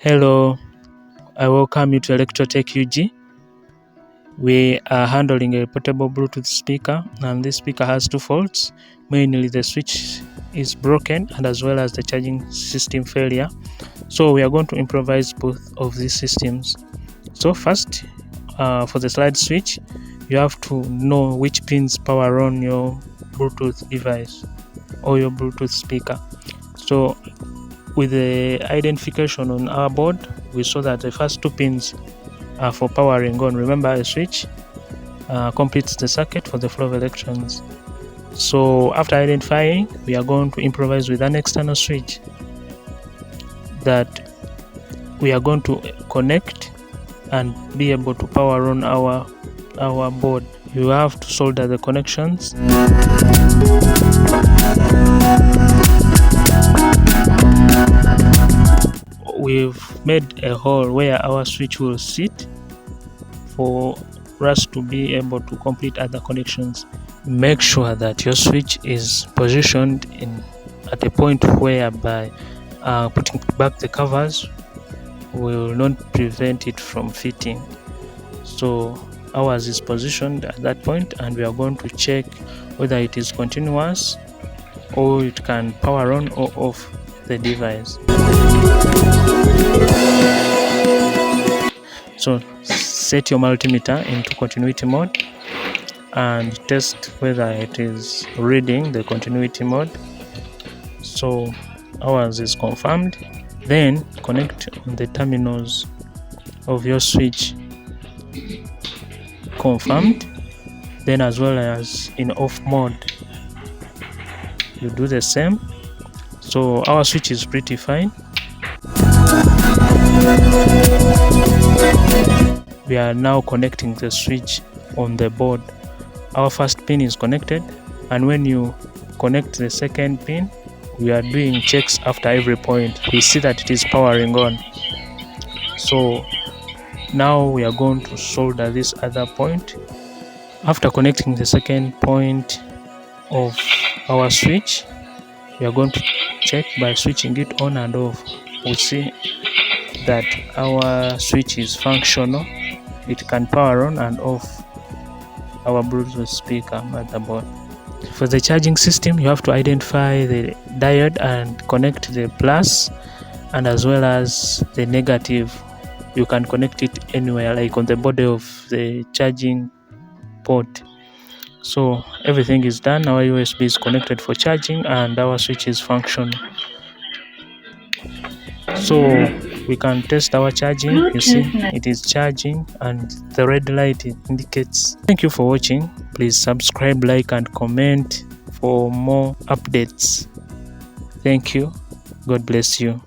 Hello, I welcome you to ELECTRO-TECH UG. We are handling a portable Bluetooth speaker, and this speaker has two faults. Mainly the switch is broken and as well as the charging system failure. So we are going to improvise both of these systems. So first, for the slide switch, you have to know which pins power on your Bluetooth device or your Bluetooth speaker. So with the identification on our board, we saw that the first two pins are for powering on. Remember, a switch completes the circuit for the flow of electrons. So after identifying, we are going to improvise with an external switch that we are going to connect and be able to power on our board. You have to solder the connections. We've made a hole where our switch will sit for us to be able to complete other connections. Make sure that your switch is positioned at a point whereby putting back the covers will not prevent it from fitting. So ours is positioned at that point, and we are going to check whether it is continuous or it can power on or off the device. So set your multimeter into continuity mode and test whether it is reading the continuity mode. So ours is confirmed. Then connect on the terminals of your switch. Confirmed. Then as well as in off mode, you do the same. So our switch is pretty fine. We are now connecting the switch on the board. Our first pin is connected, and when you connect the second pin, we are doing checks after every point. We see that it is powering on. So now we are going to solder this other point. After connecting the second point of our switch, we are going to check by switching it on and off. We see that our switch is functional. It can power on and off our Bluetooth speaker motherboard. For the charging system, you have to identify the diode and connect the plus and as well as the negative. You can connect it anywhere, like on the body of the charging port. So everything is done. Our USB is connected for charging and our switch is functional. So we can test our charging. You see it is charging and the red light indicates. Thank you for watching. Please subscribe, like and comment for more updates. Thank you. God bless you.